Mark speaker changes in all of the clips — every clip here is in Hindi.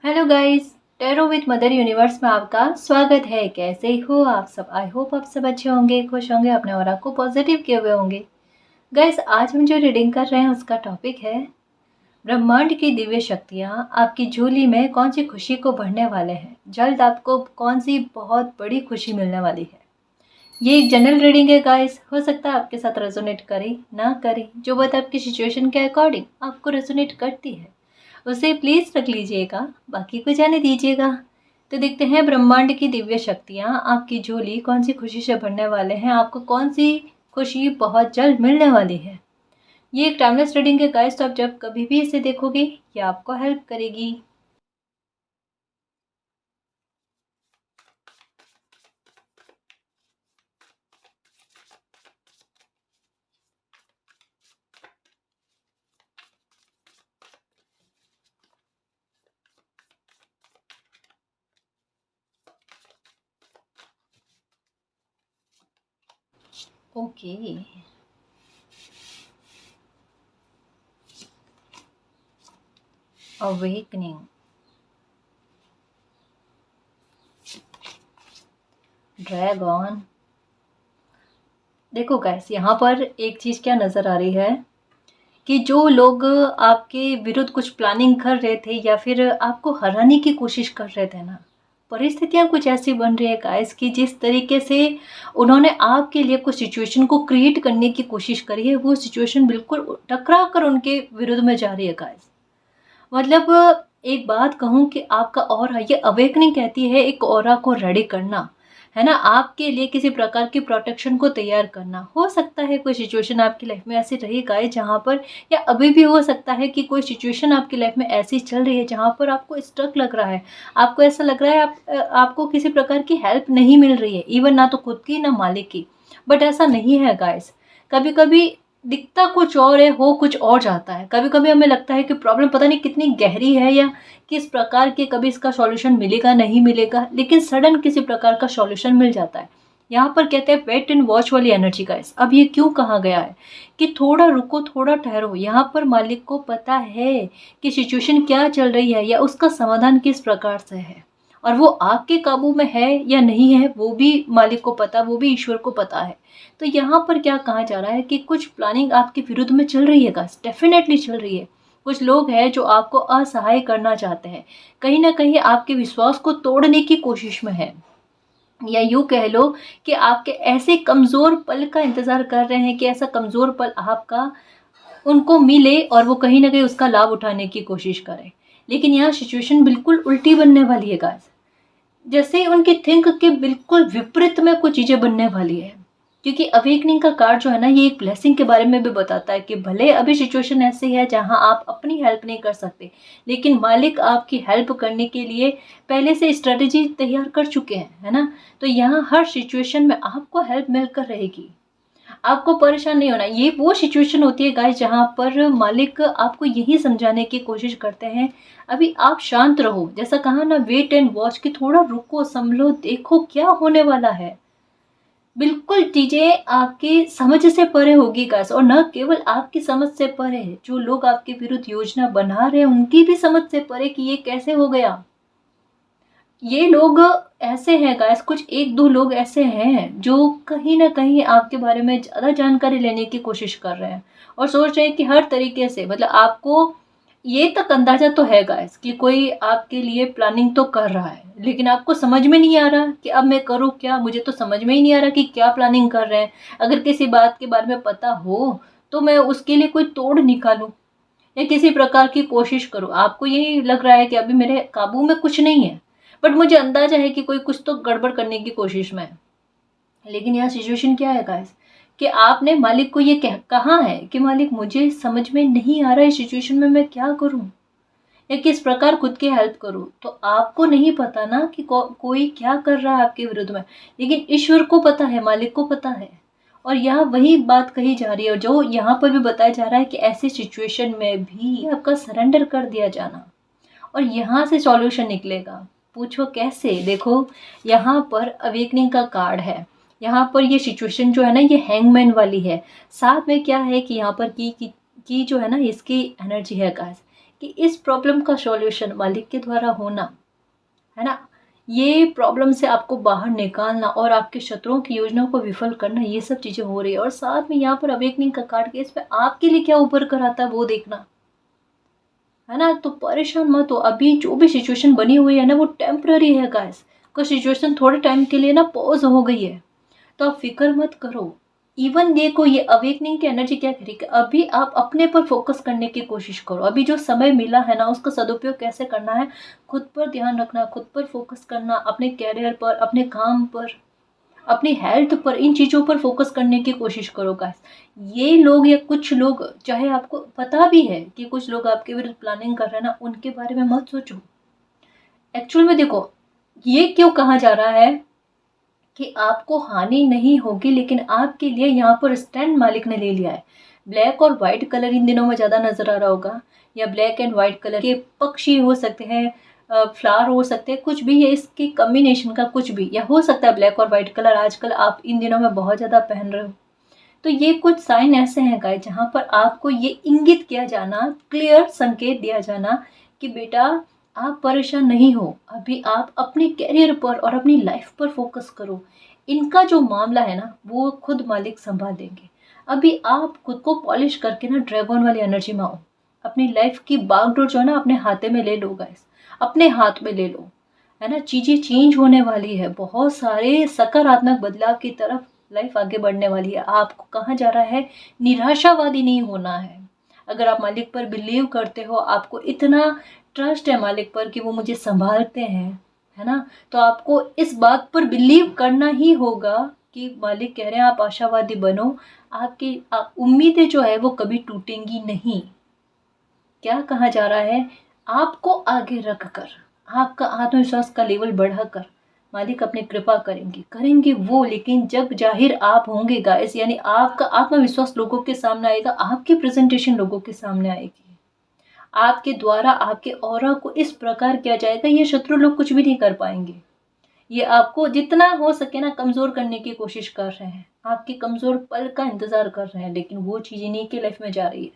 Speaker 1: Hello guys, tarot with mother universe में आपका स्वागत है। कैसे हो आप सब? आई होप आप सब अच्छे होंगे, खुश होंगे, अपने और को पॉजिटिव किए हुए होंगे। गाइस, आज हम जो रीडिंग कर रहे हैं उसका टॉपिक है ब्रह्मांड की दिव्य शक्तियाँ आपकी झोली में कौन सी खुशी को भरने वाले हैं। जल्द आपको कौन सी बहुत बड़ी खुशी मिलने वाली है। ये एक जनरल रीडिंग है गाइस, हो सकता है आपके साथ रेजोनेट करे ना करे। जो बात आपकी सिचुएशन के अकॉर्डिंग आपको रेजोनेट करती है उसे प्लीज रख लीजिएगा, बाकी को जाने दीजिएगा। तो देखते हैं ब्रह्मांड की दिव्य शक्तियाँ आपकी झोली कौन सी खुशी से भरने वाले हैं, आपको कौन सी खुशी बहुत जल्द मिलने वाली है। ये एक टाइमलेस रीडिंग है गाइस, तो आप जब कभी भी इसे देखोगे ये आपको हेल्प करेगी। Okay, awakening, dragon. देखो गाइस, यहाँ पर एक चीज क्या नजर आ रही है कि जो लोग आपके विरुद्ध कुछ प्लानिंग कर रहे थे या फिर आपको हराने की कोशिश कर रहे थे ना, परिस्थितियां कुछ ऐसी बन रही है गाइस कि जिस तरीके से उन्होंने आपके लिए कुछ सिचुएशन को क्रिएट करने की कोशिश करी है, वो सिचुएशन बिल्कुल टकरा कर उनके विरुद्ध में जा रही है गाइस। मतलब एक बात कहूँ कि आपका ऑरा, ये अवेकनिंग कहती है एक ऑरा को रेडी करना, है ना, आपके लिए किसी प्रकार की प्रोटेक्शन को तैयार करना। हो सकता है कोई सिचुएशन आपकी लाइफ में ऐसी रही गाइस जहाँ पर, या अभी भी हो सकता है कि कोई सिचुएशन आपकी लाइफ में ऐसी चल रही है जहाँ पर आपको स्ट्रक लग रहा है। आपको ऐसा लग रहा है आपको किसी प्रकार की हेल्प नहीं मिल रही है, इवन ना तो खुद की ना मालिक की। बट ऐसा नहीं है गाइस, कभी कभी दिखता कुछ और है, हो कुछ और जाता है। कभी कभी हमें लगता है कि प्रॉब्लम पता नहीं कितनी गहरी है या किस प्रकार के, कभी इसका सॉल्यूशन मिलेगा नहीं मिलेगा, लेकिन सडन किसी प्रकार का सॉल्यूशन मिल जाता है। यहाँ पर कहते हैं वेट एंड वॉच वाली एनर्जी का। अब ये क्यों कहा गया है कि थोड़ा रुको, थोड़ा ठहरो। यहाँ पर मालिक को पता है कि सिचुएशन क्या चल रही है या उसका समाधान किस प्रकार से है, और वो आपके काबू में है या नहीं है वो भी मालिक को पता, वो भी ईश्वर को पता है। तो यहाँ पर क्या कहा जा रहा है कि कुछ प्लानिंग आपके विरुद्ध में चल रही है गाइस, डेफिनेटली चल रही है। कुछ लोग हैं जो आपको असहाय करना चाहते हैं, कहीं ना कहीं आपके विश्वास को तोड़ने की कोशिश में है, या यूं कह लो कि आपके ऐसे कमजोर पल का इंतजार कर रहे हैं कि ऐसा कमजोर पल आपका उनको मिले और वो कहीं ना कहीं उसका लाभ उठाने की कोशिश करें। लेकिन यहाँ सिचुएशन बिल्कुल उल्टी बनने वाली है गाइस, जैसे उनकी थिंक के बिल्कुल विपरीत में कुछ चीजें बनने वाली है। क्योंकि अवेकनिंग का कार्ड जो है ना, ये एक ब्लेसिंग के बारे में भी बताता है कि भले अभी सिचुएशन ऐसी है जहां आप अपनी हेल्प नहीं कर सकते, लेकिन मालिक आपकी हेल्प करने के लिए पहले से स्ट्रेटेजी तैयार कर चुके हैं, है ना। तो यहाँ हर सिचुएशन में आपको हेल्प मिलकर रहेगी, आपको परेशान नहीं होना। ये वो सिचुएशन होती है गाइस जहाँ पर मालिक आपको यही समझाने की कोशिश करते हैं, अभी आप शांत रहो। जैसा कहा ना, वेट एंड वॉच, कि थोड़ा रुको, संभलो, देखो क्या होने वाला है। बिल्कुल चीजें आपकी समझ से परे होगी गाइस, और न केवल आपकी समझ से परे, जो लोग आपके विरुद्ध योजना बना रहे हैं उनकी भी समझ से परे कि ये कैसे हो गया। ये लोग ऐसे हैं गाइस, कुछ एक दो लोग ऐसे हैं जो कहीं ना कहीं आपके बारे में ज्यादा जानकारी लेने की कोशिश कर रहे हैं और सोच रहे हैं कि हर तरीके से, मतलब आपको ये तक अंदाजा तो है गाइस कि कोई आपके लिए प्लानिंग तो कर रहा है, लेकिन आपको समझ में नहीं आ रहा कि अब मैं करूँ क्या। मुझे तो समझ में ही नहीं आ रहा कि क्या प्लानिंग कर रहे हैं। अगर किसी बात के बारे में पता हो तो मैं उसके लिए कोई तोड़ निकालूं या किसी प्रकार की कोशिश करूं। आपको यही लग रहा है कि अभी मेरे काबू में कुछ नहीं है, बट मुझे अंदाजा है कि कोई कुछ तो गड़बड़ करने की कोशिश में है। लेकिन यहाँ सिचुएशन क्या है गाइस कि आपने मालिक को ये कहा है कि मालिक मुझे समझ में नहीं आ रहा है सिचुएशन में मैं क्या करूं या किस प्रकार खुद की हेल्प करूं। तो आपको नहीं पता ना कि कोई क्या कर रहा है आपके विरुद्ध में, लेकिन ईश्वर को पता है, मालिक को पता है। और यहाँ वही बात कही जा रही है, जो यहाँ पर भी बताया जा रहा है कि ऐसी सिचुएशन में भी आपका सरेंडर कर दिया जाना और यहाँ से सॉल्यूशन निकलेगा। पूछो कैसे? देखो, यहाँ पर अवेकनिंग का कार्ड है। यहाँ पर ये सिचुएशन जो है ना, ये हैंगमैन वाली है। साथ में क्या है कि यहाँ पर की जो है ना, इसकी एनर्जी है गाइस कि इस प्रॉब्लम का सॉल्यूशन मालिक के द्वारा होना, है ना, ये प्रॉब्लम से आपको बाहर निकालना और आपके शत्रुओं की योजनाओं को विफल करना, ये सब चीज़ें हो रही है। और साथ में यहाँ पर अवेकनिंग का कार्ड, केस पे आपके लिए क्या उभर कर आता है वो देखना, है ना। तो परेशान मत हो, अभी जो भी सिचुएशन बनी हुई है ना वो टेम्पररी है गाइस। कोई सिचुएशन थोड़े टाइम के लिए ना पॉज हो गई है, तो आप फिक्र मत करो। इवन देखो ये अवेकनिंग की एनर्जी क्या कह रही है, अभी आप अपने पर फोकस करने की कोशिश करो। अभी जो समय मिला है ना उसका सदुपयोग कैसे करना है, खुद पर ध्यान रखना, खुद पर फोकस करना, अपने कैरियर पर, अपने काम पर, अपनी हेल्थ पर, इन चीज़ों पर फोकस करने की कोशिश करो गाइस। ये लोग या कुछ लोग, चाहे आपको पता भी है कि कुछ लोग आपके विरुद्ध प्लानिंग कर रहे हैं ना, उनके बारे में मत सोचो। एक्चुअल में देखो, ये क्यों कहा जा रहा है कि आपको हानि नहीं होगी, लेकिन आपके लिए यहाँ पर स्टैंड मालिक ने ले लिया है। ब्लैक और वाइट कलर इन दिनों में ज़्यादा नज़र आ रहा होगा, या ब्लैक एंड वाइट कलर के पक्षी हो सकते हैं, फ्लावर हो सकते हैं, कुछ भी, ये इसके कम्बिनेशन का कुछ भी, या हो सकता है ब्लैक और वाइट कलर आजकल आप इन दिनों में बहुत ज़्यादा पहन रहे हो। तो ये कुछ साइन ऐसे हैं गाइस जहाँ पर आपको ये इंगित किया जाना, क्लियर संकेत दिया जाना कि बेटा आप परेशान नहीं हो, अभी आप अपने कैरियर पर और अपनी लाइफ पर फोकस करो। इनका जो मामला है ना वो खुद मालिक संभाल देंगे। अभी आप खुद को पॉलिश करके ना ड्रैगन वाली एनर्जी में आओ। अपनी लाइफ की बागडोर जो है ना अपने हाथे में ले लो गाइस, अपने हाथ में ले लो, है ना। चीज़ें चेंज होने वाली है, बहुत सारे सकारात्मक बदलाव की तरफ लाइफ आगे बढ़ने वाली है। आपको कहा जा रहा है निराशावादी नहीं होना है। अगर आप मालिक पर बिलीव करते हो, आपको इतना ट्रस्ट है मालिक पर कि वो मुझे संभालते हैं, है ना, तो आपको इस बात पर बिलीव करना ही होगा कि मालिक कह रहे हैं आप आशावादी बनो। आपकी उम्मीदें जो है वो कभी टूटेंगी नहीं। क्या कहा जा रहा है, आपको आगे रखकर, आपका आत्मविश्वास का लेवल बढ़ाकर मालिक अपनी कृपा करेंगे, करेंगे वो, लेकिन जब जाहिर आप होंगे गाइस, यानी आपका आत्मविश्वास लोगों के सामने आएगा, आपकी प्रेजेंटेशन लोगों के सामने आएगी, आपके द्वारा आपके ऑरा को इस प्रकार किया जाएगा, ये शत्रु लोग कुछ भी नहीं कर पाएंगे। ये आपको जितना हो सके ना कमज़ोर करने की कोशिश कर रहे हैं, आपके कमज़ोर पल का इंतज़ार कर रहे हैं, लेकिन वो चीज़ इन्हीं के लाइफ में जा रही है।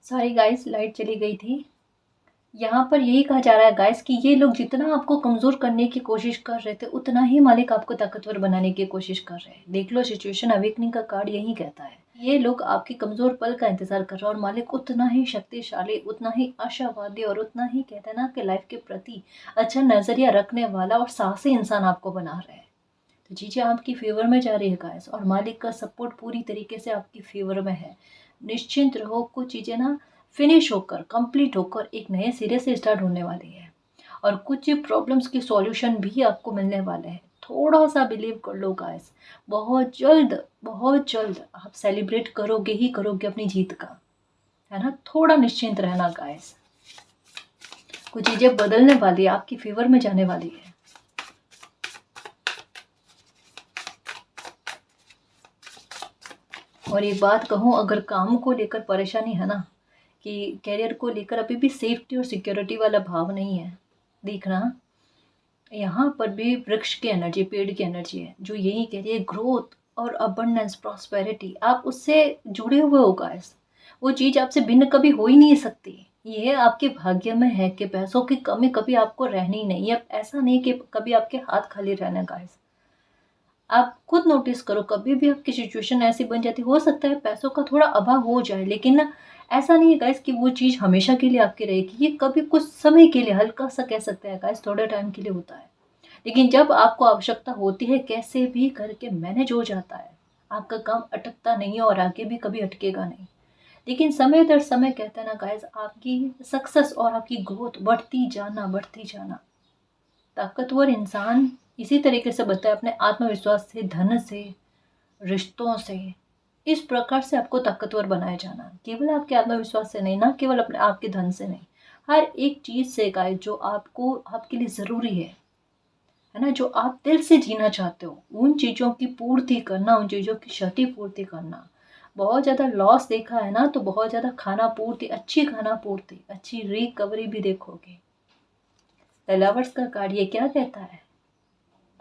Speaker 1: सॉरी गाइस, लाइट चली गई थी। यहाँ पर यही कहा जा रहा है गाइस कि ये लोग जितना आपको कमज़ोर करने की कोशिश कर रहे थे, उतना ही मालिक आपको ताकतवर बनाने की कोशिश कर रहे हैं। देख लो सिचुएशन अवेकनिंग का कार्ड यही कहता है। ये लोग आपके कमज़ोर पल का इंतज़ार कर रहे हैं और मालिक उतना ही शक्तिशाली, उतना ही आशावादी और उतना ही कहते हैं ना कि लाइफ के प्रति अच्छा नज़रिया रखने वाला और साहसी इंसान आपको बना रहे हैं। तो चीज़ें आपकी फेवर में जा रही है गाइस, और मालिक का सपोर्ट पूरी तरीके से आपकी फेवर में है। निश्चिंत रहो, कुछ चीज़ें ना फिनिश होकर, कंप्लीट होकर एक नए सिरे से स्टार्ट होने वाली है, और कुछ प्रॉब्लम्स के सॉल्यूशन भी आपको मिलने वाले हैं। थोड़ा सा बिलीव कर लो गाइस, बहुत जल्द आप सेलिब्रेट करोगे ही करोगे अपनी जीत का, है ना। थोड़ा निश्चिंत रहना गाइस, कुछ चीज़ें बदलने वाली है, आपकी फेवर में जाने वाली है। और एक बात कहूँ, अगर काम को लेकर परेशानी है ना, कि कैरियर को लेकर अभी भी सेफ्टी और सिक्योरिटी वाला भाव नहीं है, देखना यहाँ पर भी वृक्ष की एनर्जी, पेड़ की एनर्जी है जो यही कह रही है ग्रोथ और अबंडेंस, प्रॉस्पेरिटी। आप उससे जुड़े हुए हो गाइस, वो चीज़ आपसे भिन्न कभी हो ही नहीं सकती। ये आपके भाग्य में है कि पैसों की कमी कभी आपको रहनी नहीं है। ऐसा नहीं कि कभी आपके हाथ खाली रहना गाइस। आप खुद नोटिस करो, कभी भी आपकी सिचुएशन ऐसी बन जाती, हो सकता है पैसों का थोड़ा अभाव हो जाए, लेकिन ना ऐसा नहीं है गाइस कि वो चीज़ हमेशा के लिए आपकी रहेगी। ये कभी कुछ समय के लिए, हल्का सा कह सकते हैं गाइस, थोड़े टाइम के लिए होता है, लेकिन जब आपको आवश्यकता होती है कैसे भी करके मैनेज हो जाता है। आपका काम अटकता नहीं है और आगे भी कभी अटकेगा नहीं। लेकिन समय दर समय कहते हैं ना गाइस, आपकी सक्सेस और आपकी ग्रोथ बढ़ती जाना। ताकतवर इंसान इसी तरीके से बनता है, अपने आत्मविश्वास से, धन से, रिश्तों से। इस प्रकार से आपको ताकतवर बनाया जाना, केवल आपके आत्मविश्वास से नहीं, ना केवल अपने आपके धन से नहीं, हर एक चीज़ से गाइस जो आपको, आपके लिए ज़रूरी है ना, जो आप दिल से जीना चाहते हो, उन चीज़ों की पूर्ति करना, उन चीज़ों की क्षति पूर्ति करना। बहुत ज़्यादा लॉस देखा है ना, तो बहुत ज़्यादा खाना पूर्ति, अच्छी खाना पूर्ति, अच्छी रिकवरी भी देखोगे। द लवर्स का कार्ड ये क्या कहता है,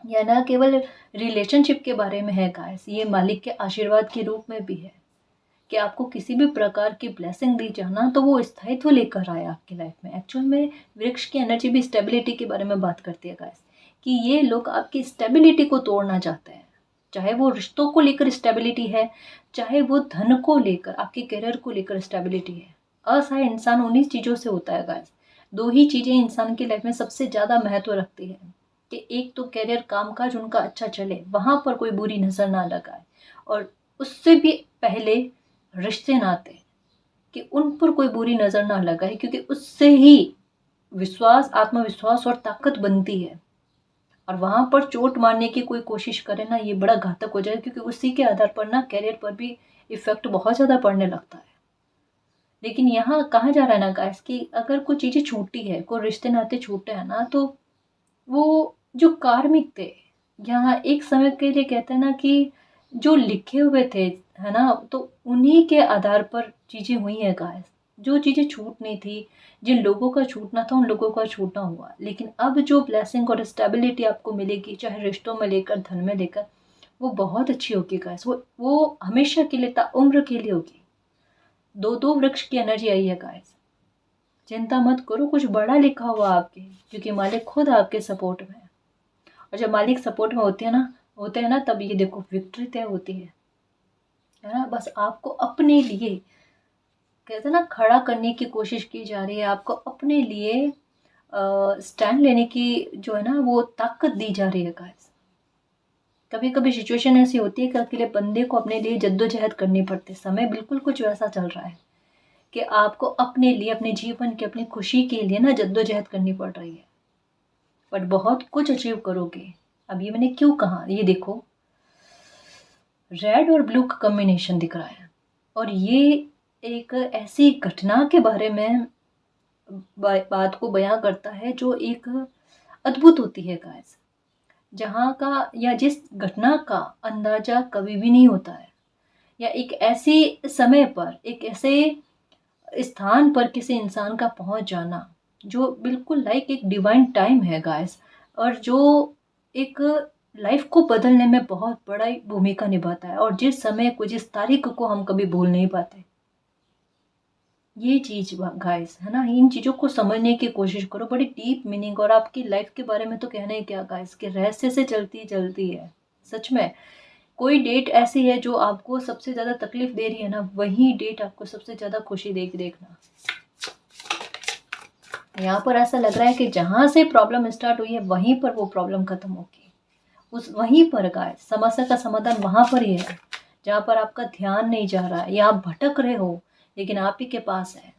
Speaker 1: यह न केवल रिलेशनशिप के बारे में है गाइस, ये मालिक के आशीर्वाद के रूप में भी है कि आपको किसी भी प्रकार की ब्लेसिंग दी जाना तो वो स्थायित्व लेकर आए आपकी लाइफ में। एक्चुअल में वृक्ष की एनर्जी भी स्टेबिलिटी के बारे में बात करती है गाइस, कि ये लोग आपकी स्टेबिलिटी को तोड़ना चाहते हैं। चाहे वो रिश्तों को लेकर स्टेबिलिटी है, चाहे वो धन को लेकर, आपके करियर को लेकर स्टेबिलिटी है। असहाय इंसान उन्हीं चीज़ों से होता है गाइस। दो ही चीज़ें इंसान की लाइफ में सबसे ज़्यादा महत्व रखती है, कि एक तो करियर, कामकाज उनका अच्छा चले, वहाँ पर कोई बुरी नज़र ना लगाए, और उससे भी पहले रिश्ते नाते, कि उन पर कोई बुरी नज़र ना लगाए, क्योंकि उससे ही विश्वास, आत्मविश्वास और ताकत बनती है। और वहाँ पर चोट मारने की कोई कोशिश करे ना, ये बड़ा घातक हो जाए, क्योंकि उसी के आधार पर ना करियर पर भी इफेक्ट बहुत ज़्यादा पड़ने लगता है। लेकिन यहाँ कहा जा रहा है ना गाइस, कि अगर कोई चीज़ें छूटी है, कोई रिश्ते नाते छूटे हैं ना, तो वो जो कार्मिक थे, यहाँ एक समय के लिए कहते हैं ना कि जो लिखे हुए थे, है ना, तो उन्हीं के आधार पर चीज़ें हुई हैं गाइस। जो चीज़ें छूटनी थी, जिन लोगों का छूटना था, उन लोगों का छूटना हुआ। लेकिन अब जो ब्लेसिंग और स्टेबिलिटी आपको मिलेगी, चाहे रिश्तों में लेकर, धन में लेकर, वो बहुत अच्छी होगी गाइस। वो हमेशा के लिए, ताउम्र के लिए होगी। दो दो वृक्ष की एनर्जी आई है गाइस। चिंता मत करो, कुछ बड़ा लिखा हुआ आपके, क्योंकि मालिक खुद आपके सपोर्ट में है। और जब मालिक सपोर्ट में होते हैं ना, तब ये देखो विक्ट्री तय होती है ना। बस आपको अपने लिए, कहते हैं ना, खड़ा करने की कोशिश की जा रही है, आपको अपने लिए स्टैंड लेने की जो है ना, वो ताकत दी जा रही है गाइस। कभी कभी सिचुएशन ऐसी होती है कि अकेले बंदे को अपने लिए जद्दोजहद करनी पड़ती है। समय बिल्कुल कुछ वैसा चल रहा है कि आपको अपने लिए, अपने जीवन की, अपनी खुशी के लिए ना जद्दोजहद करनी पड़ रही है, बट बहुत कुछ अचीव करोगे। अब ये मैंने क्यों कहा, ये देखो, रेड और ब्लू का कॉम्बिनेशन दिख रहा है, और ये एक ऐसी घटना के बारे में बात को बयां करता है जो एक अद्भुत होती है गाइस, जहाँ का या जिस घटना का अंदाजा कभी भी नहीं होता है, या एक ऐसी समय पर, एक ऐसे स्थान पर किसी इंसान का पहुंच जाना जो बिल्कुल लाइक एक डिवाइन टाइम है गाइस, और जो एक लाइफ को बदलने में बहुत बड़ा भूमिका निभाता है, और जिस समय को, जिस तारीख को हम कभी भूल नहीं पाते। ये चीज गाइस, है ना, इन चीजों को समझने की कोशिश करो, बड़ी डीप मीनिंग। और आपकी लाइफ के बारे में तो कहना ही क्या गाइस, कि रहस्य से चलती चलती है। सच में कोई डेट ऐसी है जो आपको सबसे ज्यादा तकलीफ दे रही है ना, वही डेट आपको सबसे ज्यादा खुशी देगी। देखना, यहाँ पर ऐसा लग रहा है कि जहां से प्रॉब्लम स्टार्ट हुई है, वहीं पर वो प्रॉब्लम खत्म होगी। उस वहीं पर गाइस, समस्या का समाधान वहां पर ही है, जहां पर आपका ध्यान नहीं जा रहा है, या आप भटक रहे हो, लेकिन आप ही के पास है।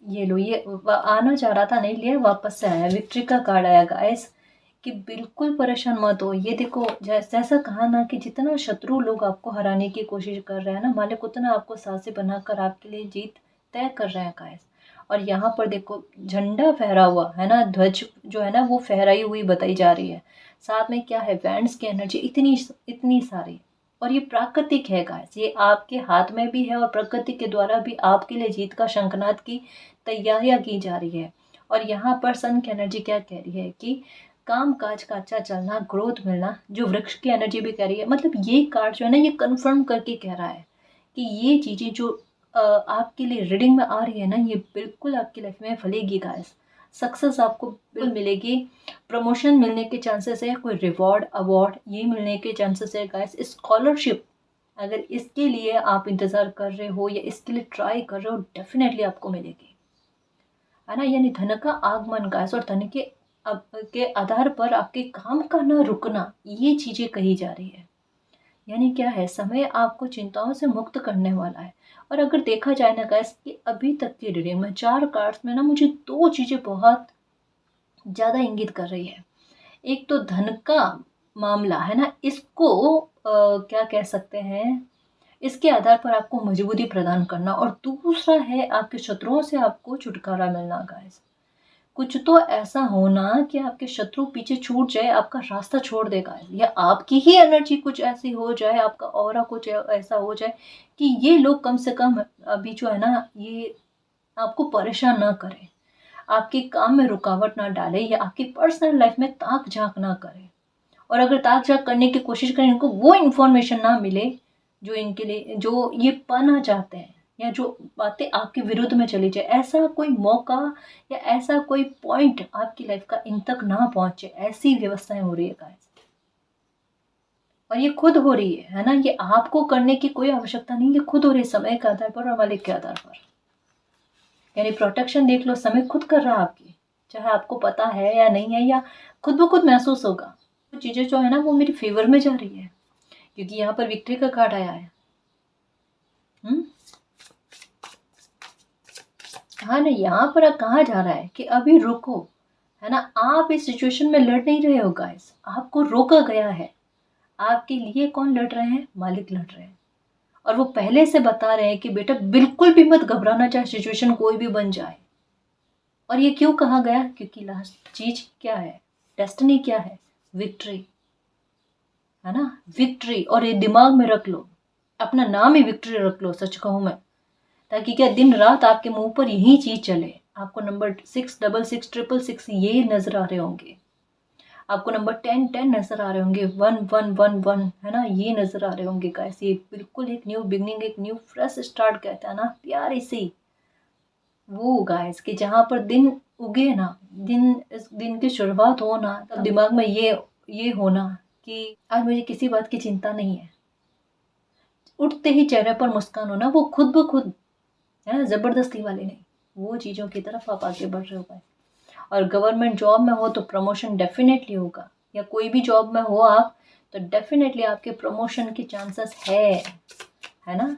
Speaker 1: ये लो, ये आना चाह रहा था, नहीं लिया, वापस से आया। विक्ट्री का कार्ड आया गाइस, कि बिल्कुल परेशान मत हो। ये देखो, जैसा कहा ना, कि जितना शत्रु लोग आपको हराने की कोशिश कर रहे हैं ना, मालिक उतना आपको साथी बनाकर आपके लिए जीत तय कर रहे हैं गाइस। और यहाँ पर देखो, झंडा फहरा हुआ है ना, ध्वज जो है ना, वो फहराई हुई बताई जा रही है। साथ में क्या है, बैंड्स की एनर्जी इतनी इतनी सारी। और ये प्राकृतिक है गाइस, ये आपके हाथ में भी है, और प्रकृति के द्वारा भी आपके लिए जीत का शंखनाद की तैयारियां की जा रही है। और यहाँ पर सन की एनर्जी क्या कह रही है, कि काम काज का अच्छा चलना, ग्रोथ मिलना, जो वृक्ष की एनर्जी भी कह रही है। मतलब ये कार्ड जो है ना, ये कंफर्म करके कह रहा है कि ये चीज़ें जो आपके लिए रीडिंग में आ रही है ना, ये बिल्कुल आपकी लाइफ में फलेगी गाइस। सक्सेस आपको बिल्कुल मिलेगी, प्रमोशन मिलने के चांसेस है, कोई रिवॉर्ड, अवार्ड ये मिलने के चांसेस है गाइस। स्कॉलरशिप, अगर इसके लिए आप इंतज़ार कर रहे हो या इसके लिए ट्राई कर रहे हो, डेफिनेटली आपको मिलेगी, है ना। यानी धन का आगमन गाइस, और धन के आधार पर आपके काम का ना रुकना, ये चीज़ें कही जा रही है। यानी क्या है, समय आपको चिंताओं से मुक्त करने वाला है। और अगर देखा जाए ना गाइस, कि अभी तक की रीडिंग में 4 कार्ड्स में ना, मुझे 2 चीज़ें बहुत ज़्यादा इंगित कर रही है। एक तो धन का मामला है ना, इसको क्या कह सकते हैं, इसके आधार पर आपको मजबूती प्रदान करना, और दूसरा है आपके शत्रुओं से आपको छुटकारा मिलना गाइस। कुछ तो ऐसा होना कि आपके शत्रु पीछे छूट जाए, आपका रास्ता छोड़ देगा, या आपकी ही एनर्जी कुछ ऐसी हो जाए, आपका ऑरा कुछ ऐसा हो जाए कि ये लोग कम से कम अभी जो है ना, ये आपको परेशान ना करें, आपके काम में रुकावट ना डाले, या आपकी पर्सनल लाइफ में ताक झांक ना करे। और अगर ताक झाक करने की कोशिश करें, इनको वो इन्फॉर्मेशन ना मिले जो इनके लिए, जो ये पाना चाहते हैं, या जो बातें आपके विरुद्ध में चली जाए, ऐसा कोई मौका या ऐसा कोई पॉइंट आपकी लाइफ का इन तक ना पहुंचे, ऐसी व्यवस्थाएं हो रही है गाइस। और ये खुद हो रही है ना, ये आपको करने की कोई आवश्यकता नहीं, ये खुद हो रही है समय के आधार पर और मालिक के आधार पर। यानी प्रोटेक्शन देख लो, समय खुद कर रहा है आपकी, चाहे आपको पता है या नहीं है, या खुद ब खुद महसूस होगा। तो चीज़ें जो है ना वो मेरी फेवर में जा रही है, क्योंकि यहाँ पर विक्ट्री का कार्ड आया है। हाँ ना, यहाँ पर कहा जा रहा है कि अभी रुको, है ना। आप इस सिचुएशन में लड़ नहीं रहे हो गाइस, आपको रोका गया है। आपके लिए कौन लड़ रहे हैं? मालिक लड़ रहे हैं। और वो पहले से बता रहे हैं कि बेटा बिल्कुल भी मत घबराना, चाहे सिचुएशन कोई भी बन जाए। और ये क्यों कहा गया? क्योंकि लास्ट चीज क्या है, डेस्टिनी क्या है? विक्ट्री, है ना, विक्ट्री। और ये दिमाग में रख लो, अपना नाम ही विक्ट्री रख लो, सच कहूं मैं, ताकि क्या दिन रात आपके मुंह पर यही चीज चले। आपको नंबर 66666 ये नजर आ रहे होंगे, आपको नंबर 1010 नजर आ रहे होंगे, 1111, है ना, ये नजर आ रहे होंगे गाइस। ये बिल्कुल एक न्यू बिगनिंग, एक न्यू फ्रेश स्टार्ट कहता है ना, प्यारी सी वो गाइस, कि जहाँ पर दिन उगे ना, इस दिन की शुरुआत हो ना, तब दिमाग में ये होना कि आज मुझे किसी बात की चिंता नहीं है। उठते ही चेहरे पर मुस्कान होना, वो खुद ब खुद, है ना, जबरदस्ती वाली नहीं, वो चीजों की तरफ आप आगे बढ़ रहे हो गाइस। और गवर्नमेंट जॉब में हो तो प्रमोशन डेफिनेटली होगा, या कोई भी जॉब में हो आप तो डेफिनेटली आपके प्रमोशन के चांसेस है ना।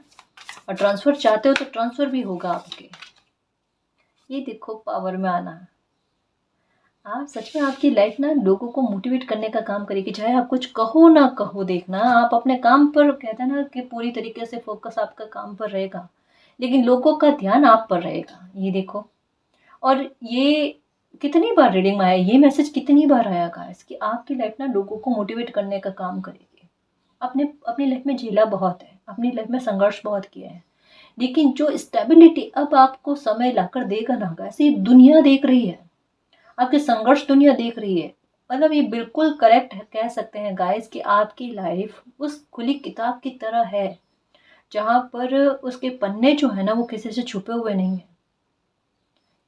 Speaker 1: और ट्रांसफर चाहते हो तो ट्रांसफर भी होगा आपके। ये देखो पावर में आना, आप सच में आपकी लाइफ ना लोगों को मोटिवेट करने का काम करेगी, चाहे आप कुछ कहो ना कहो। देखना आप अपने काम पर, कहते हैं ना कि पूरी तरीके से फोकस आपका काम पर रहेगा, लेकिन लोगों का ध्यान आप पर रहेगा। ये देखो, और ये कितनी बार रीडिंग में आया, ये मैसेज कितनी बार आया गाइस, कि आपकी लाइफ ना लोगों को मोटिवेट करने का काम करेगी। आपने अपनी लाइफ में झेला बहुत है, अपनी लाइफ में संघर्ष बहुत किया है, लेकिन जो स्टेबिलिटी अब आपको समय लाकर देगा ना गाइस, ये दुनिया देख रही है, आपके संघर्ष दुनिया देख रही है। मतलब ये बिल्कुल करेक्ट है, कह सकते हैं गाइस, कि आपकी लाइफ उस खुली किताब की तरह है, जहाँ पर उसके पन्ने जो है ना वो किसी से छुपे हुए नहीं है,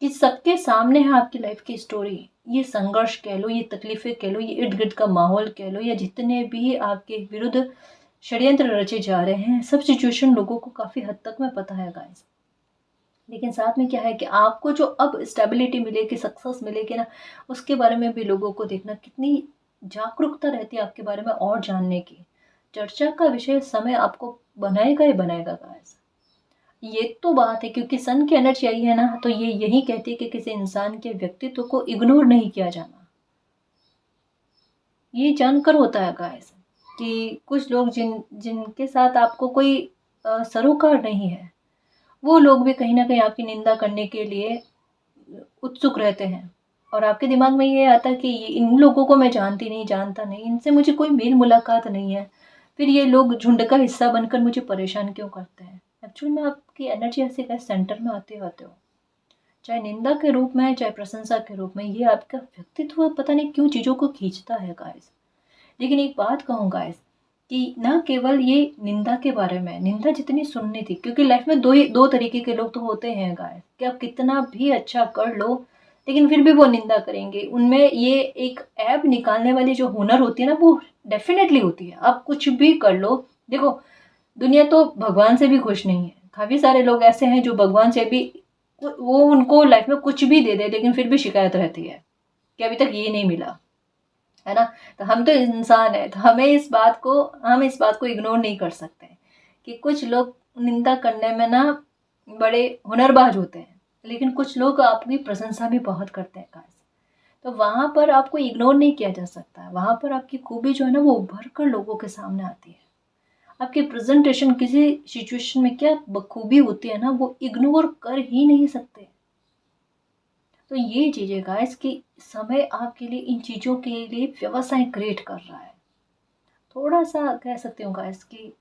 Speaker 1: कि सबके सामने है आपकी लाइफ की स्टोरी। ये संघर्ष कह लो, ये तकलीफें कह लो, ये इर्द गिर्द का माहौल कह लो, या जितने भी आपके विरुद्ध षड्यंत्र रचे जा रहे हैं, सब सिचुएशन लोगों को काफी हद तक में पता है गाइस। लेकिन साथ में क्या है कि आपको जो अब स्टेबिलिटी मिलेगी, सक्सेस मिलेगी ना, उसके बारे में भी लोगों को देखना, कितनी जागरूकता रहती है आपके बारे में और जानने की। चर्चा का विषय समय आपको बनाएगा ही बनाएगा गाइस, ये तो बात है, क्योंकि सन की एनर्जी आई है ना, तो ये यही कहती है कि किसी इंसान के व्यक्तित्व को इग्नोर नहीं किया जाना। ये जानकर होता है गाइस, कि कुछ लोग जिनके साथ आपको कोई सरोकार नहीं है, वो लोग भी कहीं ना कहीं आपकी निंदा करने के लिए उत्सुक रहते हैं। और आपके दिमाग में ये आता है कि इन लोगों को मैं जानती नहीं, जानता नहीं, इनसे मुझे कोई मेल मुलाकात नहीं है, फिर ये लोग झुंड का हिस्सा बनकर मुझे परेशान क्यों करते हैं। एक्चुअल में आपकी एनर्जी ऐसे का सेंटर में आते हो, चाहे निंदा के रूप में चाहे प्रशंसा के रूप में, ये आपका व्यक्तित्व पता नहीं क्यों चीज़ों को खींचता है गाइस। लेकिन एक बात कहूँ गाइस, कि ना केवल ये निंदा के बारे में, निंदा जितनी सुननी थी, क्योंकि लाइफ में दो तरीके के लोग तो होते हैं गाइस, कि आप कितना भी अच्छा कर लो लेकिन फिर भी वो निंदा करेंगे। उनमें ये एक ऐब निकालने वाली जो हुनर होती है ना, वो डेफिनेटली होती है। आप कुछ भी कर लो, देखो दुनिया तो भगवान से भी खुश नहीं है। काफ़ी सारे लोग ऐसे हैं जो भगवान से भी, वो उनको लाइफ में कुछ भी दे दे लेकिन फिर भी शिकायत रहती है कि अभी तक ये नहीं मिला, है ना। तो हम तो इंसान है, तो हम इस बात को इग्नोर नहीं कर सकते कि कुछ लोग निंदा करने में ना बड़े हुनरबाज होते हैं, लेकिन कुछ लोग आपकी प्रशंसा भी बहुत करते हैं गाइस। तो वहाँ पर आपको इग्नोर नहीं किया जा सकता, वहाँ पर आपकी खूबी जो है ना वो उभर कर लोगों के सामने आती है। आपकी प्रेजेंटेशन किसी सिचुएशन में क्या बखूबी होती है ना, वो इग्नोर कर ही नहीं सकते। तो ये चीज़ें गाइस, कि समय आपके लिए इन चीज़ों के लिए व्यवसाय क्रिएट कर रहा है। थोड़ा सा कह सकते हो गाइस कि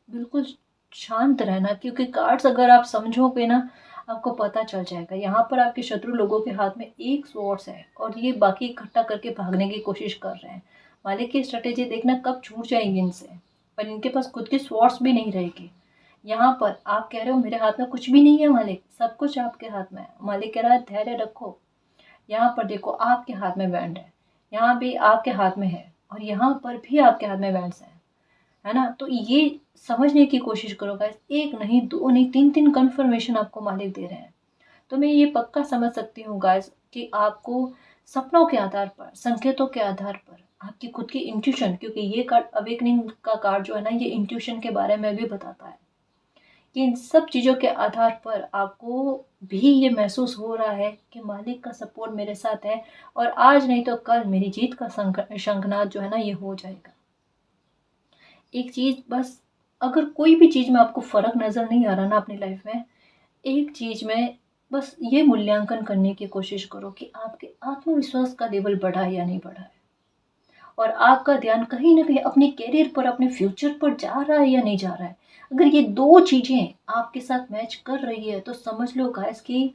Speaker 1: बिल्कुल शांत रहना, क्योंकि कार्ड्स अगर आप समझोगे ना आपको पता चल जाएगा। यहाँ पर आपके शत्रु लोगों के हाथ में एक सोर्स है और ये बाकी इकट्ठा करके भागने की कोशिश कर रहे हैं। मालिक की स्ट्रेटेजी देखना कब छूट जाएगी इनसे, पर इनके पास खुद की स्वॉर्ड्स भी नहीं रहेगी। यहाँ पर आप कह रहे हो मेरे हाथ में कुछ भी नहीं है मालिक, सब कुछ आपके हाथ में है। मालिक कह रहा है धैर्य रखो। यहाँ पर देखो आपके हाथ में बैंड यहाँ भी आपके हाथ में है, और यहाँ पर भी आपके हाथ में बैंड्स है ना। तो ये समझने की कोशिश करो गाइस, एक नहीं, दो नहीं, तीन तीन कन्फर्मेशन आपको मालिक दे रहे हैं। तो मैं ये पक्का समझ सकती हूँ गाइस कि आपको सपनों के आधार पर, संकेतों के आधार पर, आपकी खुद की इंट्यूशन, क्योंकि ये कार्ड अवेकनिंग का कार्ड जो है ना, ये इंट्यूशन के बारे में भी बताता है कि इन सब चीज़ों के आधार पर आपको भी ये महसूस हो रहा है कि मालिक का सपोर्ट मेरे साथ है, और आज नहीं तो कल मेरी जीत का शंखनाद जो है ना, ये हो जाएगा। एक चीज़ बस, अगर कोई भी चीज़ में आपको फ़र्क नज़र नहीं आ रहा ना अपनी लाइफ में, एक चीज़ में बस ये मूल्यांकन करने की कोशिश करो कि आपके आत्मविश्वास का लेवल बढ़ा है या नहीं बढ़ा है, और आपका ध्यान कहीं ना कहीं अपने करियर पर, अपने फ्यूचर पर जा रहा है या नहीं जा रहा है। अगर ये दो चीज़ें आपके साथ मैच कर रही है तो समझ लो गाइस कि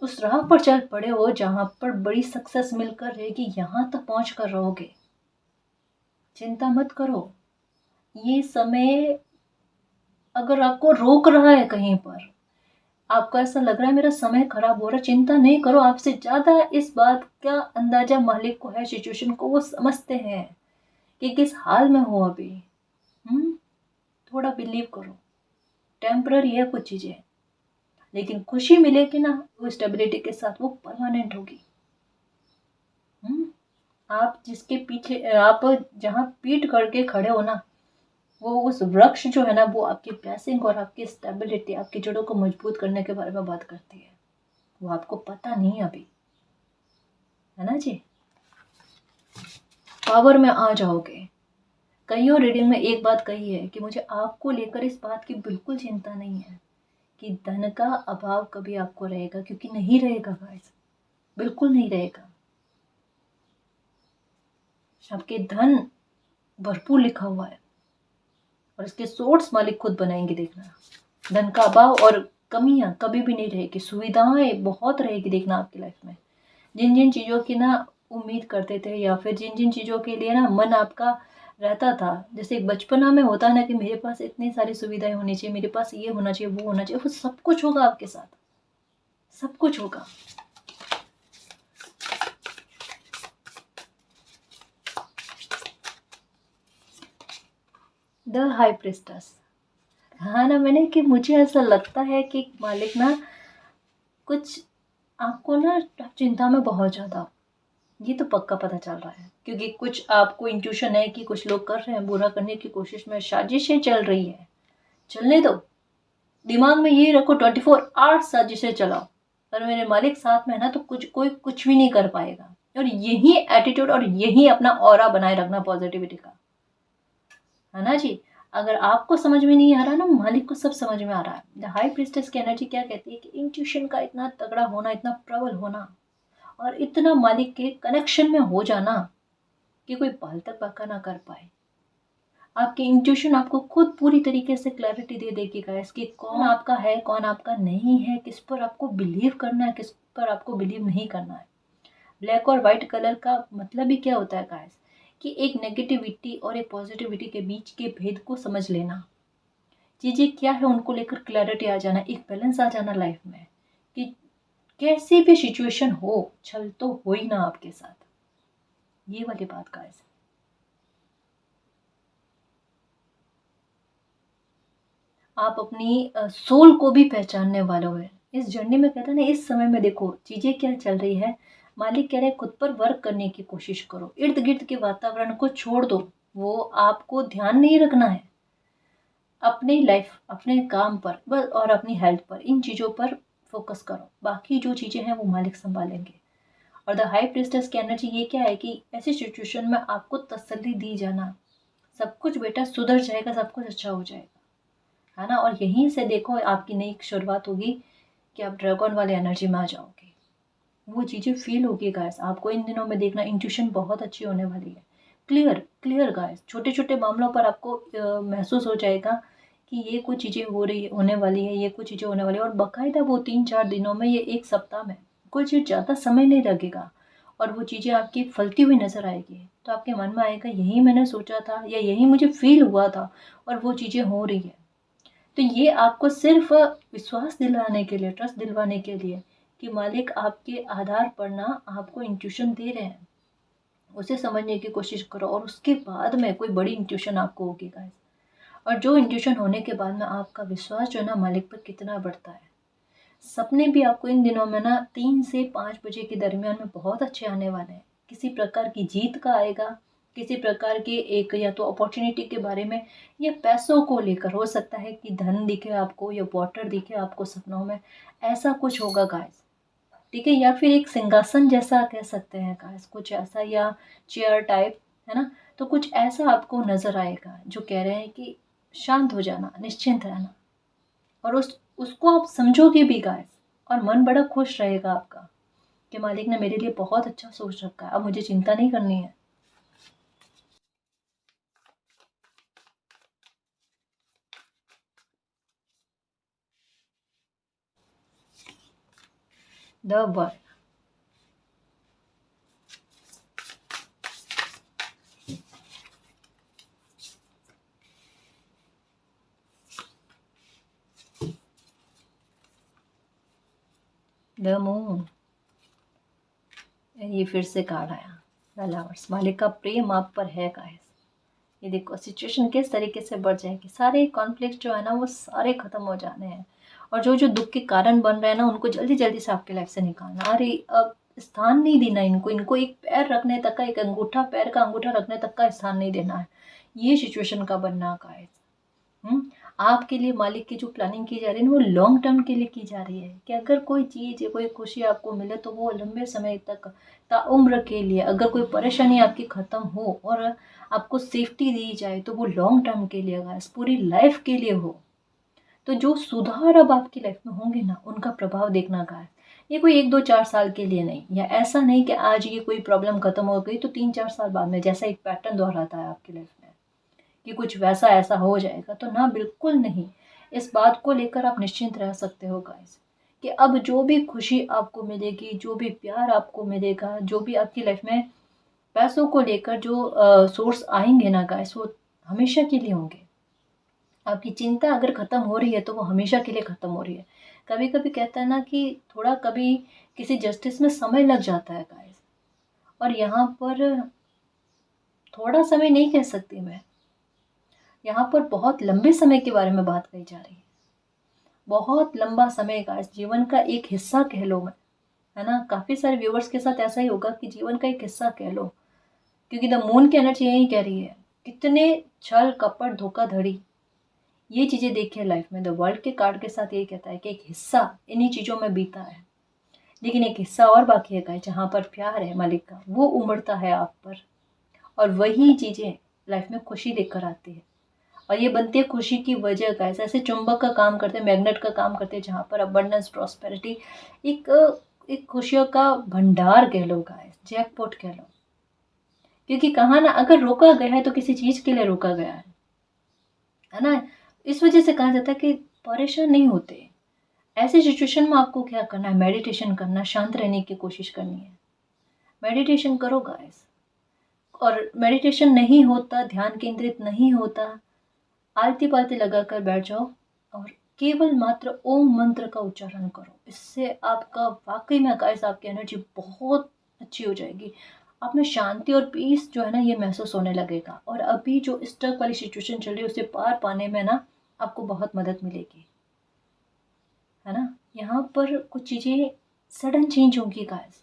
Speaker 1: उस राह पर चल पड़े हो जहाँ पर बड़ी सक्सेस मिलकर रहेगी, यहाँ तक पहुँच कर रहोगे। चिंता मत करो। ये समय अगर आपको रोक रहा है कहीं पर, आपको ऐसा लग रहा है मेरा समय खराब हो रहा है, चिंता नहीं करो। आपसे ज़्यादा इस बात का अंदाजा मालिक को है, सिचुएशन को वो समझते हैं कि किस हाल में हो अभी। थोड़ा बिलीव करो, टेम्पररी है कुछ चीज़ें, लेकिन खुशी मिलेगी ना, वो स्टेबिलिटी के साथ वो परमानेंट होगी। आप जिसके पीछे, आप जहाँ पीठ करके खड़े हो ना, वो उस वृक्ष जो है ना, वो आपकी ब्लेसिंग और आपकी स्टेबिलिटी, आपकी जड़ों को मजबूत करने के बारे में बात करती है। वो आपको पता नहीं अभी, है ना जी। पावर में आ जाओगे। कईयों रीडिंग में एक बात कही है कि मुझे आपको लेकर इस बात की बिल्कुल चिंता नहीं है कि धन का अभाव कभी आपको रहेगा, क्योंकि नहीं रहेगा गाइस, बिल्कुल नहीं रहेगा। आपके धन भरपूर लिखा हुआ है, और इसके सोर्स मालिक खुद बनाएंगे, देखना। धन का अभाव और कमियां कभी भी नहीं रहेगी, सुविधाएं बहुत रहेगी, देखना आपकी लाइफ में। जिन जिन चीज़ों की ना उम्मीद करते थे, या फिर जिन जिन चीज़ों के लिए ना मन आपका रहता था, जैसे एक बचपना में होता है ना कि मेरे पास इतनी सारी सुविधाएं होनी चाहिए, मेरे पास ये होना चाहिए, वो होना चाहिए, वो सब कुछ होगा आपके साथ, सब कुछ होगा। द हाई प्रिस्टेस, हाँ ना, मैंने कि मुझे ऐसा लगता है कि मालिक ना कुछ आपको ना चिंता में बहुत ज़्यादा, ये तो पक्का पता चल रहा है, क्योंकि कुछ आपको इंट्यूशन है कि कुछ लोग कर रहे हैं बुरा करने की कोशिश में, साजिशें चल रही है। चलने दो, दिमाग में ये रखो 24 आवर्स साजिशें चलाओ, पर मेरे मालिक साथ में है ना, तो कोई कुछ भी नहीं कर पाएगा। और यही एटीट्यूड और यही अपना ऑरा बनाए रखना पॉजिटिविटी का, है ना जी। अगर आपको समझ में नहीं आ रहा ना, मालिक को सब समझ में आ रहा है। द हाई प्रिस्टेस की एनर्जी क्या कहती है कि इंट्यूशन का इतना तगड़ा होना, इतना प्रबल होना, और इतना मालिक के कनेक्शन में हो जाना कि कोई बाल तक बाका ना कर पाए। आपकी इंट्यूशन आपको खुद पूरी तरीके से क्लैरिटी दे देगी गाइस कि कौन आपका है, कौन आपका नहीं है, किस पर आपको बिलीव करना है, किस पर आपको बिलीव नहीं करना है। ब्लैक और वाइट कलर का मतलब ही क्या होता है गाइस, कि एक नेगेटिविटी और एक पॉजिटिविटी के बीच के भेद को समझ लेना, चीज़ें क्या है उनको लेकर क्लैरिटी आ जाना, एक बैलेंस आ जाना लाइफ में, कि कैसी भी सिचुएशन हो, छल तो हो ही ना आपके साथ। ये वाली बात गाइस। आप अपनी सोल को भी पहचानने वाले हो इस जर्नी में। कहते हैं ना, इस समय में देखो चीज़ें क्या चल रही है, मालिक कह रहे हैं खुद पर वर्क करने की कोशिश करो, इर्द गिर्द के वातावरण को छोड़ दो, वो आपको ध्यान नहीं रखना है। अपनी लाइफ, अपने काम पर बस, और अपनी हेल्थ पर, इन चीज़ों पर फोकस करो, बाकी जो चीज़ें हैं वो मालिक संभालेंगे। और द हाई प्रिस्टेस की एनर्जी ये क्या है कि ऐसी सिचुएशन में आपको तसल्ली दी जाना, सब कुछ बेटा सुधर जाएगा, सब कुछ अच्छा हो जाएगा, है ना। और यहीं से देखो आपकी नई शुरुआत होगी कि आप ड्रैगन वाले एनर्जी में आ जाओगे, वो चीज़ें फील होगी गाइस आपको इन दिनों में। देखना इंट्यूशन बहुत अच्छी होने वाली है, क्लियर क्लियर गाइस। छोटे छोटे मामलों पर आपको महसूस हो जाएगा कि ये कुछ चीज़ें होने वाली है, ये कुछ चीज़ें होने वाली है, और बाकायदा वो 3-4 दिनों में, ये 1 सप्ताह में, कोई चीज़ ज़्यादा समय नहीं लगेगा, और वो चीज़ें आपकी फलती हुई नज़र आएगी, तो आपके मन में आएगा यही मैंने सोचा था या यही मुझे फ़ील हुआ था और वो चीज़ें हो रही है। तो ये आपको सिर्फ़ विश्वास दिलाने के लिए, ट्रस्ट दिलवाने के लिए कि मालिक आपके आधार पर ना आपको इंट्यूशन दे रहे हैं। उसे समझने की कोशिश करो और उसके बाद में कोई बड़ी इंट्यूशन आपको होगी गाइस। और जो इंट्यूशन होने के बाद में आपका विश्वास जो है ना मालिक पर कितना बढ़ता है। सपने भी आपको इन दिनों में ना 3 से 5 बजे के दरमियान में बहुत अच्छे आने वाले हैं। किसी प्रकार की जीत का आएगा, किसी प्रकार की एक या तो अपॉर्चुनिटी के बारे में या पैसों को लेकर हो सकता है कि धन दिखे आपको या वाटर दिखे आपको सपनों में, ऐसा कुछ होगा गाइस। ठीक है, या फिर एक सिंहासन जैसा कह सकते हैं गाइस, कुछ ऐसा या चेयर टाइप, है ना? तो कुछ ऐसा आपको नज़र आएगा जो कह रहे हैं कि शांत हो जाना, निश्चिंत रहना। और उसको आप समझोगे भी गाइस और मन बड़ा खुश रहेगा आपका कि मालिक ने मेरे लिए बहुत अच्छा सोच रखा है, अब मुझे चिंता नहीं करनी है। The world. The moon. ये फिर से कार्ड आया, द लवर्स। मालिक का प्रेम आप पर है गाइस। ये देखो सिचुएशन किस तरीके से बढ़ जाएगी, सारे कॉन्फ्लिक्ट जो है ना वो सारे खत्म हो जाने हैं और जो जो दुख के कारण बन रहे हैं ना उनको जल्दी जल्दी से आपकी लाइफ से निकालना। अरे अब स्थान नहीं देना इनको, इनको एक पैर रखने तक का, एक अंगूठा, पैर का अंगूठा रखने तक का स्थान नहीं देना है। ये सिचुएशन का बनना का है। आपके लिए मालिक की जो प्लानिंग की जा रही है ना वो लॉन्ग टर्म के लिए की जा रही है कि अगर कोई चीज़ या कोई खुशी आपको मिले तो वो लंबे समय तक, ताउम्र के लिए। अगर कोई परेशानी आपकी ख़त्म हो और आपको सेफ्टी दी जाए तो वो लॉन्ग टर्म के लिए गाइस, पूरी लाइफ के लिए हो। तो जो सुधार अब आपकी लाइफ में होंगे ना उनका प्रभाव देखना गाइस। ये कोई 1 2 4 साल के लिए नहीं, या ऐसा नहीं कि आज ये कोई प्रॉब्लम खत्म हो गई तो 3 4 साल बाद में जैसा एक पैटर्न दोहराता है आपकी लाइफ में कि कुछ वैसा ऐसा हो जाएगा, तो ना बिल्कुल नहीं। इस बात को लेकर आप निश्चिंत रह सकते हो गाइस कि अब जो भी खुशी आपको मिलेगी, जो भी प्यार आपको मिलेगा, जो भी आपकी लाइफ में पैसों को लेकर जो सोर्स आएंगे ना गाइस वो हमेशा के लिए होंगे। आपकी चिंता अगर खत्म हो रही है तो वो हमेशा के लिए खत्म हो रही है। कभी कभी कहता है ना कि थोड़ा कभी किसी जस्टिस में समय लग जाता है गाइस, और यहाँ पर थोड़ा समय नहीं कह सकती मैं, यहाँ पर बहुत लंबे समय के बारे में बात कही जा रही है। बहुत लंबा समय का, इस जीवन का एक हिस्सा कह लो मैं, है ना? काफ़ी सारे व्यूवर्स के साथ ऐसा ही होगा कि जीवन का एक हिस्सा कह लो, क्योंकि द मून की एनर्जी यही कह रही है। कितने छल कपट धोखाधड़ी ये चीज़ें देखी है लाइफ में। द वर्ल्ड के कार्ड के साथ यही कहता है कि एक हिस्सा इन्हीं चीज़ों में बीता है, लेकिन एक हिस्सा और बाकी है गाइस जहाँ पर प्यार है मालिक का, वो उमड़ता है आप पर, और वही चीज़ें लाइफ में खुशी लेकर आती है। और ये बनती है खुशी की वजह गाइस, ऐसे चुंबक का काम करते हैं, मैग्नेट का काम करते हैं, जहाँ पर अबंडेंस, प्रॉस्पेरिटी, एक एक खुशियों का भंडार कह लो गाइस, जैकपॉट कह लो। क्योंकि कहा ना, अगर रोका गया है तो किसी चीज़ के लिए रोका गया है ना? इस वजह से कहा जाता है कि परेशान नहीं होते। ऐसे सिचुएशन में आपको क्या करना है? मेडिटेशन करना, शांत रहने की कोशिश करनी है। मेडिटेशन करो गाइस। और मेडिटेशन नहीं होता, ध्यान केंद्रित नहीं होता, आलती पालती लगा कर बैठ जाओ और केवल मात्र ओम मंत्र का उच्चारण करो। इससे आपका वाकई में गाइस आपकी एनर्जी बहुत अच्छी हो जाएगी। आप में शांति और पीस जो है ना ये महसूस होने लगेगा, और अभी जो स्टक वाली सिचुएशन चल रही है उसे पार पाने में ना आपको बहुत मदद मिलेगी, है ना? यहाँ पर कुछ चीज़ें सडन चेंज होंगी गाइस।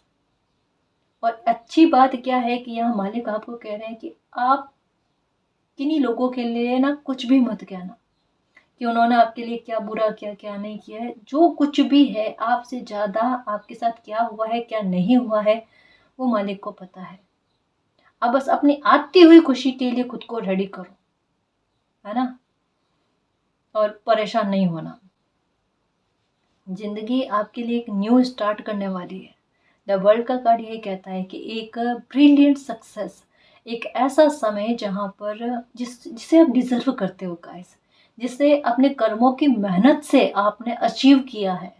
Speaker 1: और अच्छी बात क्या है कि यहाँ मालिक आपको कह रहे हैं कि आप किन्हीं लोगों के लिए ना कुछ भी मत कहना कि उन्होंने आपके लिए क्या बुरा किया, क्या नहीं किया है। जो कुछ भी है आपसे ज़्यादा आपके साथ क्या हुआ है, क्या नहीं हुआ है, वो मालिक को पता है। अब बस अपनी आती हुई खुशी के लिए खुद को रेडी करो, है ना? और परेशान नहीं होना। जिंदगी आपके लिए एक न्यू स्टार्ट करने वाली है। द वर्ल्ड का कार्ड यही कहता है कि एक ब्रिलियंट सक्सेस, एक ऐसा समय जहाँ पर जिसे आप डिजर्व करते हो गाइस, जिसे अपने कर्मों की मेहनत से आपने अचीव किया है,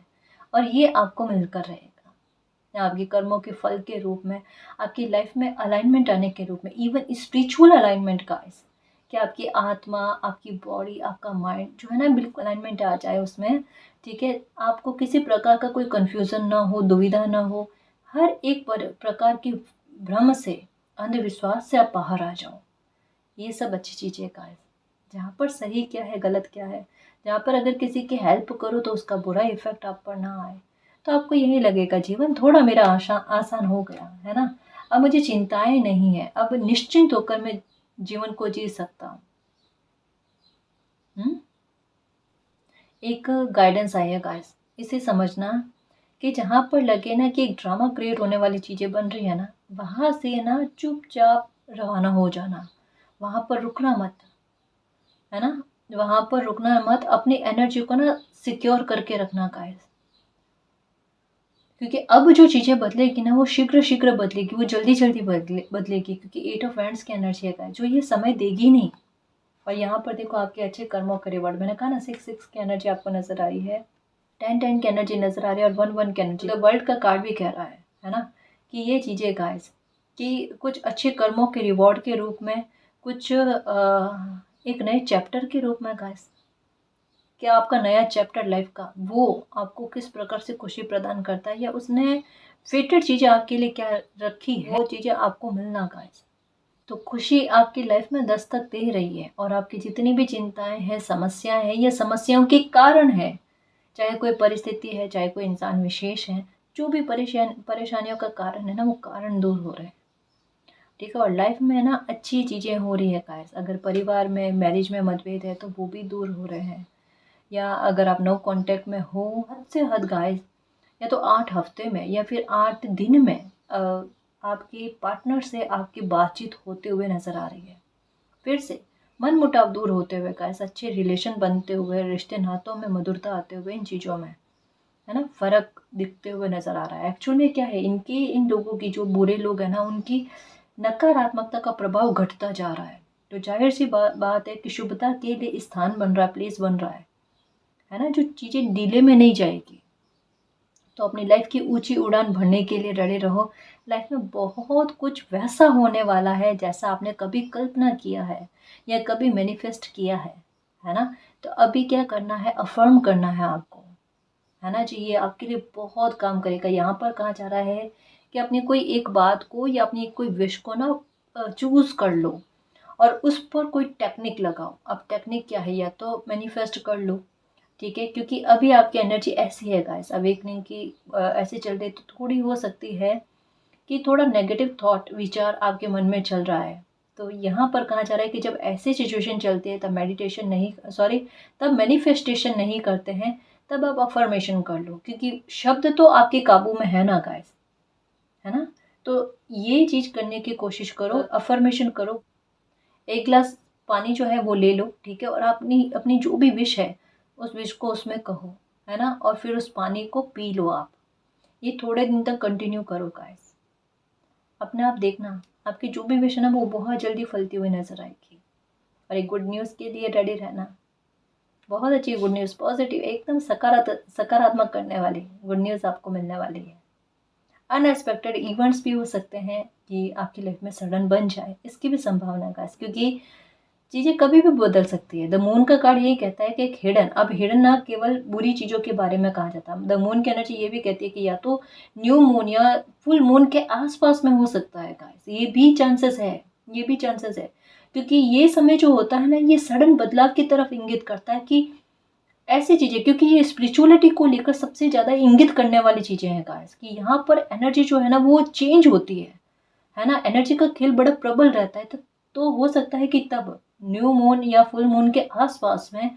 Speaker 1: और ये आपको मिलकर रहेगा। या आपके कर्मों के फल के रूप में, आपकी लाइफ में अलाइनमेंट आने के रूप में, इवन स्पिरिचुअल अलाइनमेंट गाइस, कि आपकी आत्मा, आपकी बॉडी, आपका माइंड जो है ना बिल्कुल अलाइनमेंट आ जाए उसमें, ठीक है। आपको किसी प्रकार का कोई कन्फ्यूज़न ना हो, दुविधा ना हो, हर एक प्रकार की भ्रम से, अंधविश्वास से आप बाहर आ जाओ। ये सब अच्छी चीज़ें गाइस, जहाँ पर सही क्या है, गलत क्या है, जहाँ पर अगर किसी की हेल्प करो तो उसका बुरा इफ़ेक्ट आप पर ना आए, तो आपको यही लगेगा जीवन थोड़ा मेरा आसान हो गया, है ना? अब मुझे चिंताएँ नहीं है, अब निश्चिंत होकर मैं जीवन को जी सकता हूँ। हुँ? एक गाइडेंस आई है गाइस, इसे समझना कि जहाँ पर लगे ना कि एक ड्रामा क्रिएट होने वाली चीज़ें बन रही है ना, वहाँ से ना चुपचाप रवाना हो जाना, वहाँ पर रुकना मत, है ना? वहाँ पर रुकना मत, अपनी एनर्जी को ना सिक्योर करके रखना गाइस। क्योंकि अब जो चीज़ें बदलेगी ना वो शीघ्र-शीघ्र बदलेगी, वो जल्दी-जल्दी बदलेगी, क्योंकि 8 ऑफ हैंड्स की एनर्जी है गाइस, जो ये समय देगी नहीं। और यहाँ पर देखो आपके अच्छे कर्मों के रिवॉर्ड, मैंने कहा ना 6-6 की एनर्जी आपको नज़र आई है, 10-10 की एनर्जी नज़र आ रही है और 1-1 की एनर्जी। द वर्ल्ड का कार्ड भी कह रहा है ना? कि ये चीज़ें गाइस, कि कुछ अच्छे कर्मों के रिवॉर्ड के रूप में, कुछ एक नए चैप्टर के रूप में गाइस, कि आपका नया चैप्टर लाइफ का वो आपको किस प्रकार से खुशी प्रदान करता है, या उसने फेटेड चीज़ें आपके लिए क्या रखी है, वो चीज़ें आपको मिलना गाइस। तो खुशी आपकी लाइफ में दस्तक दे रही है, और आपकी जितनी भी चिंताएं हैं, समस्याएं हैं, या समस्याओं के कारण है, चाहे कोई परिस्थिति है, चाहे कोई इंसान विशेष है, जो भी परेशानियों का कारण है ना, वो कारण दूर हो रहे हैं, ठीक है। और लाइफ में ना अच्छी चीज़ें हो रही है गाइस, अगर परिवार में, मैरिज में मतभेद है तो वो भी दूर हो रहे हैं, या अगर आप नो कांटेक्ट में हो, हद से हद गाइस, या तो 8 हफ्ते में या फिर 8 दिन में आपके पार्टनर से आपकी बातचीत होते हुए नज़र आ रही है। फिर से मन मुटाव दूर होते हुए गाइस, अच्छे रिलेशन बनते हुए, रिश्ते नातों में मधुरता आते हुए, इन चीज़ों में, है ना, फ़र्क दिखते हुए नज़र आ रहा है। एक्चुअल में क्या है, इनकी, इन लोगों की, जो बुरे लोग हैं ना, उनकी नकारात्मकता का प्रभाव घटता जा रहा है। तो ज़ाहिर सी बात है कि शुभता के लिए स्थान बन रहा है, प्लेस बन रहा है ना, जो चीज़ें डिले में नहीं जाएगी। तो अपनी लाइफ की ऊंची उड़ान भरने के लिए रेडी रहो। लाइफ में बहुत कुछ वैसा होने वाला है जैसा आपने कभी कल्पना किया है या कभी मैनिफेस्ट किया है ना? तो अभी क्या करना है, अफर्म करना है आपको, है ना जी। ये आपके लिए बहुत काम करेगा। यहाँ पर कहा जा रहा है कि अपनी कोई एक बात को या अपनी कोई विश को ना चूज कर लो और उस पर कोई टेक्निक लगाओ। अब टेक्निक क्या है, या तो मैनिफेस्ट कर लो, ठीक है, क्योंकि अभी आपकी एनर्जी ऐसी है गाइस, अवेकनिंग की ऐसे चल रही, तो थोड़ी हो सकती है कि थोड़ा नेगेटिव थॉट, विचार आपके मन में चल रहा है। तो यहाँ पर कहा जा रहा है कि जब ऐसी सिचुएशन चलती है तब मेडिटेशन नहीं, सॉरी, तब मैनिफेस्टेशन नहीं करते हैं, तब आप अफर्मेशन कर लो, क्योंकि शब्द तो आपके काबू में है ना गाइस, है ना? तो ये चीज़ करने की कोशिश करो, अफर्मेशन करो। एक ग्लास पानी जो है वो ले लो, ठीक है, और अपनी अपनी जो भी विश है उस विश को उसमें कहो, है ना, और फिर उस पानी को पी लो आप। ये थोड़े दिन तक कंटिन्यू करो गाइस, अपने आप देखना आपकी जो भी विश है ना वो बहुत जल्दी फलती हुई नजर आएगी। और एक गुड न्यूज़ के लिए रेडी रहना, बहुत अच्छी गुड न्यूज़, पॉजिटिव, एकदम सकारात्मक करने वाली गुड न्यूज़ आपको मिलने वाली है। अनएक्सपेक्टेड इवेंट्स भी हो सकते हैं कि आपकी लाइफ में सडन बन जाए, इसकी भी संभावना है गाइस, क्योंकि चीज़ें कभी भी बदल सकती है। द मून का कार्ड यही कहता है कि एक हिडन, अब हिडन ना केवल बुरी चीज़ों के बारे में कहा जाता है, द मून की एनर्जी ये भी कहती है कि या तो न्यू मून या फुल मून के आसपास में हो सकता है गाइस, ये भी चांसेस है, ये भी चांसेस है, क्योंकि ये समय जो होता है ना, ये सडन बदलाव की तरफ इंगित करता है कि ऐसी चीज़ें, क्योंकि ये स्पिरिचुअलिटी को लेकर सबसे ज़्यादा इंगित करने वाली चीज़ें हैं गाइस, कि यहाँ पर एनर्जी जो है ना वो चेंज होती है ना, एनर्जी का खेल बड़ा प्रबल रहता है। तो हो सकता है कि तब न्यू मून या फुल मून के आसपास में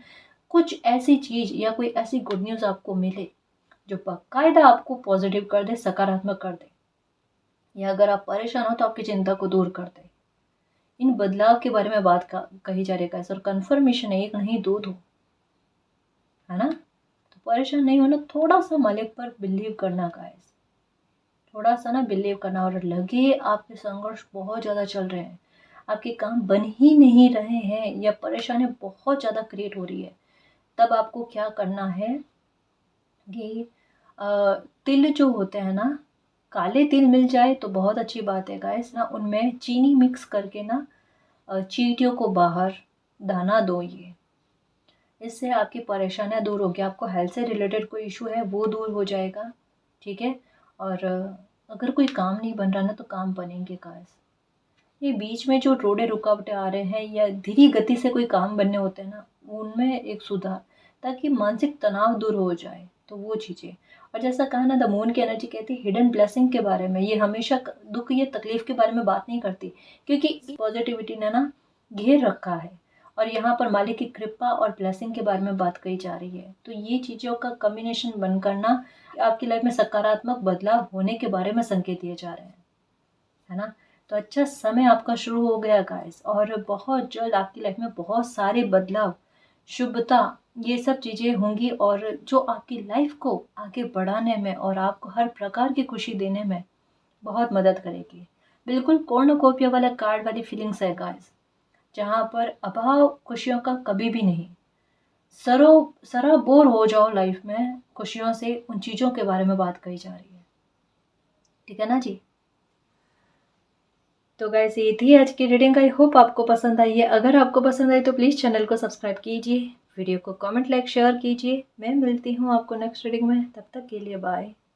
Speaker 1: कुछ ऐसी चीज़ या कोई ऐसी गुड न्यूज़ आपको मिले जो बाकायदा आपको पॉजिटिव कर दे, सकारात्मक कर दे, या अगर आप परेशान हो तो आपकी चिंता को दूर कर दे। इन बदलाव के बारे में बात कही जा रही है और कन्फर्मेशन है, एक नहीं दो दो, है ना? तो परेशान नहीं होना, थोड़ा सा मालिक पर बिलीव करना गाइस, थोड़ा सा ना बिलीव करना। और लगे आपके संघर्ष बहुत ज़्यादा चल रहे हैं, आपके काम बन ही नहीं रहे हैं, या परेशानी बहुत ज़्यादा क्रिएट हो रही है, तब आपको क्या करना है कि तिल जो होते हैं ना, काले तिल मिल जाए तो बहुत अच्छी बात है गाइस ना, उनमें चीनी मिक्स करके ना चींटियों को बाहर दाना दो। ये इससे आपकी परेशानियाँ दूर होगी, आपको हेल्थ से रिलेटेड कोई इशू है वो दूर हो जाएगा, ठीक है। और अगर कोई काम नहीं बन रहा ना तो काम बनेंगे गाइस। ये बीच में जो रोड़े रुकावटें आ रहे हैं या धीमी गति से कोई काम बनने होते हैं ना, उनमें एक सुधार, ताकि मानसिक तनाव दूर हो जाए, तो वो चीज़ें। और जैसा कहा ना, द मून की एनर्जी कहती है हिडन ब्लेसिंग के बारे में, ये हमेशा दुख या तकलीफ के बारे में बात नहीं करती, क्योंकि पॉजिटिविटी ने ना घेर रखा है। और यहाँ पर मालिक की कृपा और ब्लेसिंग के बारे में बात कही जा रही है। तो ये चीज़ों का कॉम्बिनेशन बनकर ना आपकी लाइफ में सकारात्मक बदलाव होने के बारे में संकेत दिए जा रहे हैं, है ना। तो अच्छा समय आपका शुरू हो गया गाइस, और बहुत जल्द आपकी लाइफ में बहुत सारे बदलाव, शुभता, ये सब चीज़ें होंगी, और जो आपकी लाइफ को आगे बढ़ाने में और आपको हर प्रकार की खुशी देने में बहुत मदद करेगी। बिल्कुल कॉर्नुकोपिया वाला कार्ड वाली फीलिंग्स है गाइस, जहाँ पर अभाव खुशियों का कभी भी नहीं। सराबोर हो जाओ लाइफ में खुशियों से, उन चीज़ों के बारे में बात कही जा रही है, ठीक है ना जी। तो गाइस ये थी आज की रीडिंग, आई होप आपको पसंद आई है। अगर आपको पसंद आई तो प्लीज़ चैनल को सब्सक्राइब कीजिए, वीडियो को कमेंट लाइक शेयर कीजिए। मैं मिलती हूँ आपको नेक्स्ट रीडिंग में, तब तक के लिए बाय।